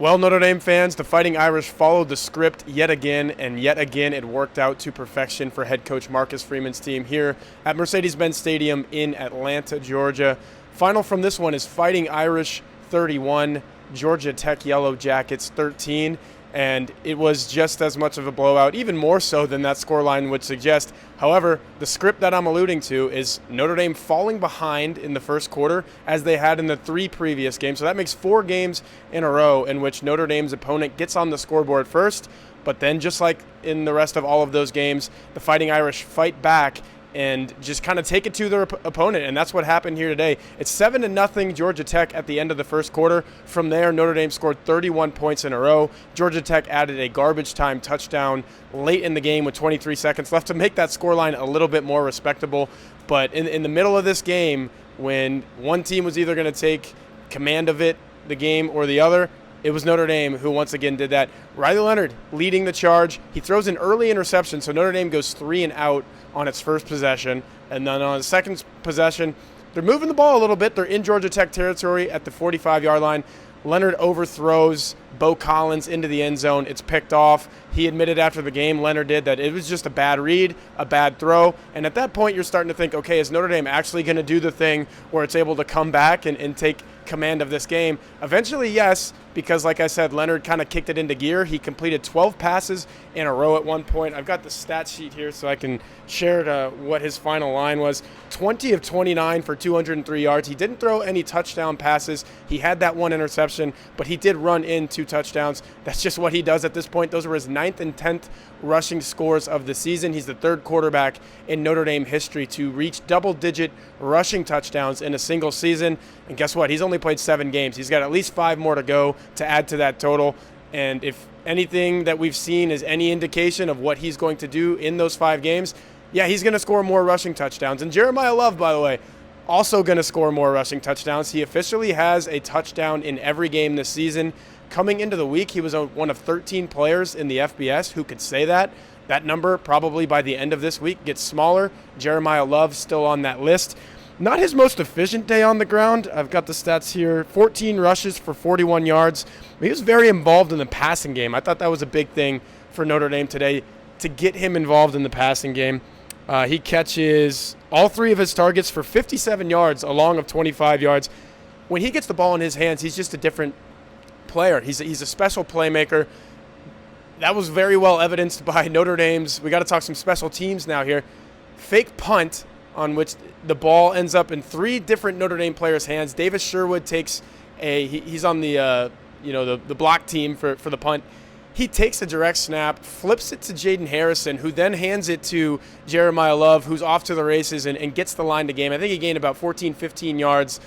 Well, Notre Dame fans, the Fighting Irish followed the script yet again, and yet again it worked out to perfection for head coach Marcus Freeman's team here at Mercedes-Benz Stadium in Atlanta, Georgia. Final from this one is Fighting Irish 31, Georgia Tech Yellow Jackets 13, and it was just as much of a blowout, even more so than that scoreline would suggest. However, the script that I'm alluding to is Notre Dame falling behind in the first quarter as they had in the 3 previous games. So that makes 4 games in a row in which Notre Dame's opponent gets on the scoreboard first, but then just like in the rest of all of those games, the Fighting Irish fight back and just kind of take it to their opponent, and that's what happened here today. It's 7-0 Georgia Tech at the end of the first quarter. From there, Notre Dame scored 31 points in a row. Georgia Tech added a garbage time touchdown late in the game with 23 seconds left to make that scoreline a little bit more respectable. But in the middle of this game, when one team was either going to take command of the game, or the other, it was Notre Dame who once again did that. Riley Leonard leading the charge. He throws an early interception, so Notre Dame goes 3 and out on its first possession. And then on the second possession, they're moving the ball a little bit. They're in Georgia Tech territory at the 45-yard line. Leonard overthrows Bo Collins into the end zone. It's picked off. He admitted after the game, Leonard did, that it was just a bad read, a bad throw. And at that point, you're starting to think, okay, is Notre Dame actually going to do the thing where it's able to come back and take command of this game? Eventually, yes, because like I said, Leonard kind of kicked it into gear. He completed 12 passes in a row at one point. I've got the stat sheet here so I can share what his final line was. 20 of 29 for 203 yards. He didn't throw any touchdown passes. He had that one interception, but he did run in 2 touchdowns. That's just what he does at this point. Those were his 9th and 10th rushing scores of the season. He's the 3rd quarterback in Notre Dame history to reach double-digit rushing touchdowns in a single season. And guess what? He's only played 7 games. He's got at least 5 more to go to add to that total. And if anything that we've seen is any indication of what he's going to do in those 5 games, yeah, he's going to score more rushing touchdowns. And Jeremiah Love, by the way, also going to score more rushing touchdowns. He officially has a touchdown in every game this season. Coming into the week, he was one of 13 players in the FBS who could say that. That number probably by the end of this week gets smaller. Jeremiah Love still on that list. Not his most efficient day on the ground. I've got the stats here. 14 rushes for 41 yards. He was very involved in the passing game. I thought that was a big thing for Notre Dame today, to get him involved in the passing game. He catches all 3 of his targets for 57 yards, along of 25 yards. When he gets the ball in his hands, he's just a different player. He's a special playmaker. That was very well evidenced by Notre Dame's, we got to talk some special teams now here, fake punt on which the ball ends up in 3 different Notre Dame players' hands. Davis Sherwood takes he's on the block team for the punt. He takes a direct snap, flips it to Jaden Harrison, who then hands it to Jeremiah Love, who's off to the races and gets the line to game. I think he gained about 14, 15 yards.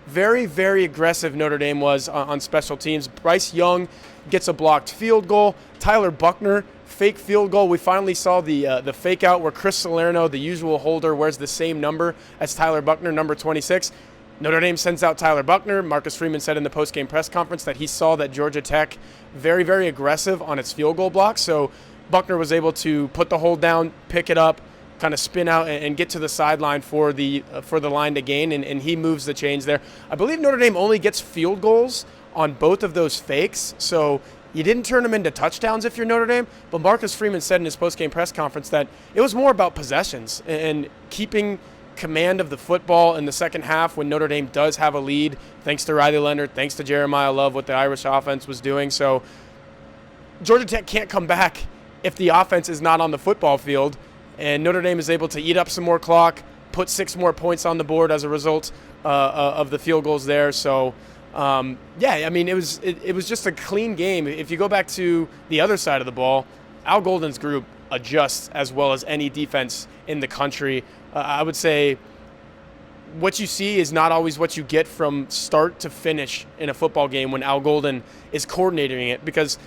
Very, very aggressive Notre Dame was on special teams. Bryce Young gets a blocked field goal. Tyler Buckner, fake field goal. We finally saw the fake out where Chris Salerno, the usual holder, wears the same number as Tyler Buckner, number 26. Notre Dame sends out Tyler Buckner. Marcus Freeman said in the post-game press conference that he saw that Georgia Tech very, very aggressive on its field goal block. So Buckner was able to put the hold down, pick it up, kind of spin out and get to the sideline for the line to gain, and he moves the chains there. I believe Notre Dame only gets field goals on both of those fakes, so you didn't turn them into touchdowns if you're Notre Dame. But Marcus Freeman said in his post-game press conference that it was more about possessions and keeping command of the football in the second half when Notre Dame does have a lead, thanks to Riley Leonard, thanks to Jeremiah Love, what the Irish offense was doing. So Georgia Tech can't come back if the offense is not on the football field, and Notre Dame is able to eat up some more clock, put 6 more points on the board as a result of the field goals there. So, I mean, it was just a clean game. If you go back to the other side of the ball, Al Golden's group adjusts as well as any defense in the country. I would say what you see is not always what you get from start to finish in a football game when Al Golden is coordinating it, because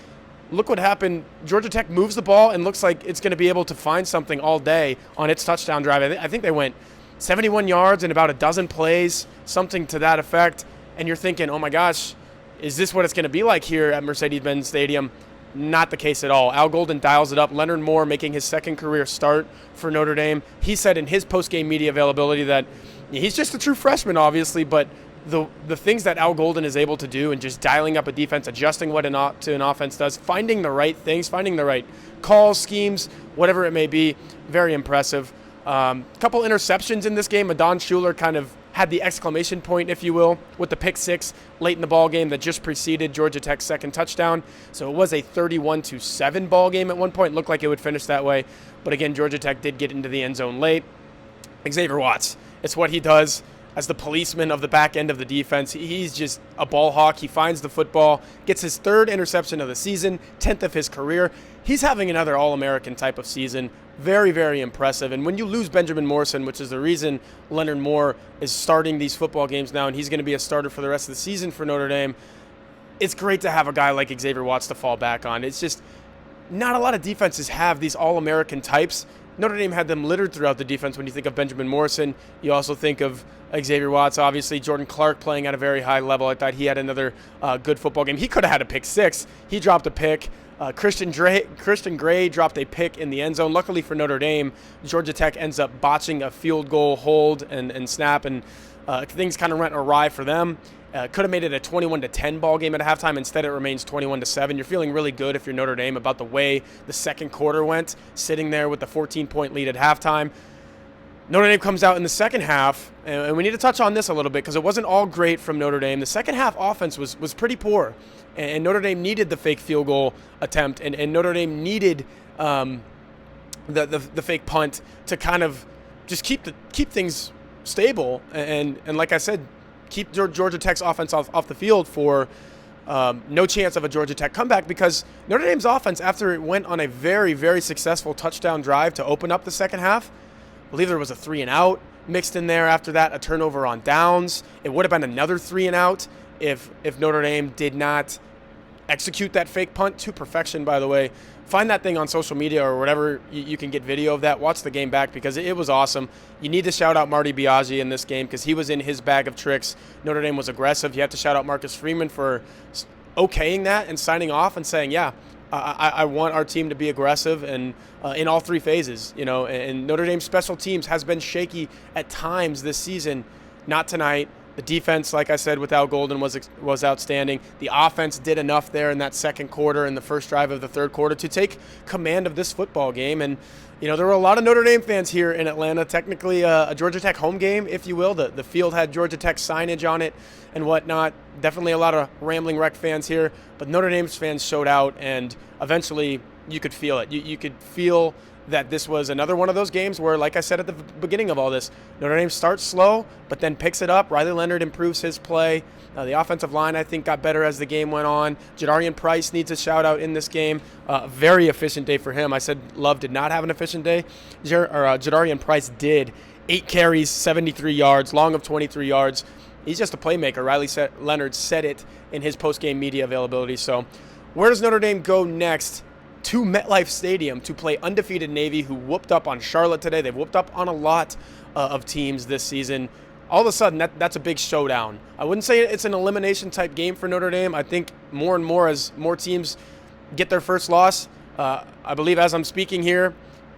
look what happened. Georgia Tech moves the ball and looks like it's going to be able to find something all day on its touchdown drive. I think they went 71 yards in about a dozen plays, something to that effect. And you're thinking, oh my gosh, is this what it's going to be like here at Mercedes-Benz Stadium? Not the case at all. Al Golden dials it up. Leonard Moore making his 2nd career start for Notre Dame. He said in his post-game media availability that he's just a true freshman, obviously, but the things that Al Golden is able to do and just dialing up a defense, adjusting what an offense does, finding the right things, finding the right calls, schemes, whatever it may be, very impressive. Couple interceptions in this game. Adon Schuler kind of had the exclamation point, if you will, with the pick six late in the ball game that just preceded Georgia Tech's second touchdown. So it was a 31-7 ball game at one point. It looked like it would finish that way. But again, Georgia Tech did get into the end zone late. Xavier Watts, it's what he does as the policeman of the back end of the defense. He's just a ball hawk. He finds the football, gets his third interception of the season, 10th of his career. He's having another All-American type of season. Very, very impressive. And when you lose Benjamin Morrison, which is the reason Leonard Moore is starting these football games now, and he's going to be a starter for the rest of the season for Notre Dame, it's great to have a guy like Xavier Watts to fall back on. It's just not a lot of defenses have these All-American types. Notre Dame had them littered throughout the defense. When you think of Benjamin Morrison, you also think of Xavier Watts, obviously. Jordan Clark playing at a very high level. I thought he had another good football game. He could have had a pick six. He dropped a pick. Christian Gray dropped a pick in the end zone. Luckily for Notre Dame, Georgia Tech ends up botching a field goal hold and snap, and things kind of went awry for them. Could have made it a 21-10 ball game at halftime. Instead, it remains 21-7. You're feeling really good if you're Notre Dame about the way the second quarter went, sitting there with the 14-point lead at halftime. Notre Dame comes out in the second half, and we need to touch on this a little bit because it wasn't all great from Notre Dame. The second half offense was pretty poor, and Notre Dame needed the fake field goal attempt, and Notre Dame needed the fake punt to kind of just keep things stable, and like I said, keep Georgia Tech's offense off the field for no chance of a Georgia Tech comeback, because Notre Dame's offense, after it went on a very, very successful touchdown drive to open up the second half, I believe there was a 3-and-out mixed in there after that, a turnover on downs. It would have been another 3-and-out if Notre Dame did not execute that fake punt to perfection, by the way. Find that thing on social media or whatever you can get video of that. Watch the game back because it was awesome. You need to shout out Marty Biaggi in this game because he was in his bag of tricks. Notre Dame was aggressive. You have to shout out Marcus Freeman for okaying that and signing off and saying, yeah, I want our team to be aggressive and in all three phases. You know, and Notre Dame's special teams has been shaky at times this season. Not tonight. The defense, like I said, with Al Golden was outstanding. The offense did enough there in that second quarter and the first drive of the third quarter to take command of this football game. And, you know, there were a lot of Notre Dame fans here in Atlanta, technically a Georgia Tech home game, if you will. The field had Georgia Tech signage on it and whatnot. Definitely a lot of Rambling Wreck fans here. But Notre Dame's fans showed out, and eventually you could feel it. You could feel that this was another one of those games where, like I said at the beginning of all this, Notre Dame starts slow, but then picks it up. Riley Leonard improves his play. The offensive line, I think, got better as the game went on. Jadarian Price needs a shout-out in this game. Very efficient day for him. I said Love did not have an efficient day. Jadarian Price did. 8 carries, 73 yards, long of 23 yards. He's just a playmaker. Riley Leonard said it in his post-game media availability. So where does Notre Dame go next? To MetLife Stadium to play undefeated Navy, who whooped up on Charlotte today. They've whooped up on a lot of teams this season. All of a sudden, that's a big showdown. I wouldn't say it's an elimination type game for Notre Dame. I think more and more as more teams get their first loss, I believe as I'm speaking here,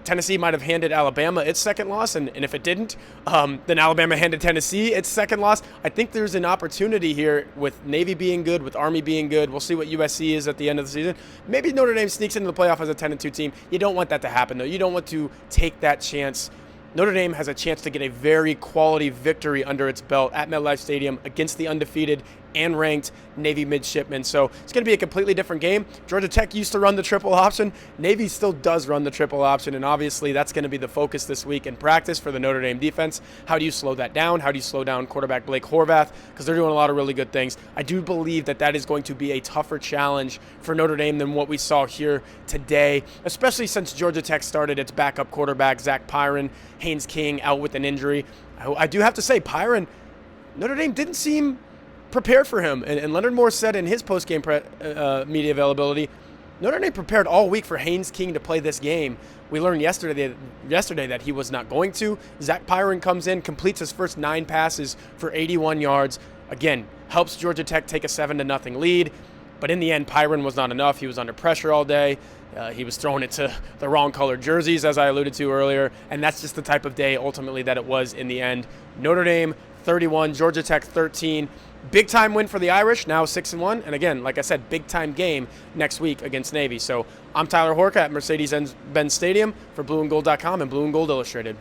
Tennessee might have handed Alabama its second loss, and if it didn't, then Alabama handed Tennessee its second loss. I think there's an opportunity here with Navy being good, with Army being good. We'll see what USC is at the end of the season. Maybe Notre Dame sneaks into the playoff as a 10-2 team. You don't want that to happen, though. You don't want to take that chance. Notre Dame has a chance to get a very quality victory under its belt at MetLife Stadium against the undefeated and ranked Navy midshipmen. So it's going to be a completely different game. Georgia Tech used to run the triple option. Navy still does run the triple option, and obviously that's going to be the focus this week in practice for the Notre Dame defense. How do you slow that down? How do you slow down quarterback Blake Horvath? Because they're doing a lot of really good things. I do believe that is going to be a tougher challenge for Notre Dame than what we saw here today, especially since Georgia Tech started its backup quarterback, Zach Pyron. Haynes King out with an injury. I do have to say, Pyron, Notre Dame didn't seem prepared for him. And Leonard Moore said in his post-game media availability, Notre Dame prepared all week for Haynes King to play this game. We learned yesterday that he was not going to. Zach Pyron comes in, completes his first 9 passes for 81 yards. Again, helps Georgia Tech take a 7-0 lead. But in the end, Pyron was not enough. He was under pressure all day. He was throwing it to the wrong colored jerseys, as I alluded to earlier. And that's just the type of day, ultimately, that it was in the end. Notre Dame 31, Georgia Tech 13. Big time win for the Irish, now 6-1. And again, like I said, big time game next week against Navy. So I'm Tyler Horka at Mercedes-Benz Stadium for blueandgold.com and Blue and Gold Illustrated.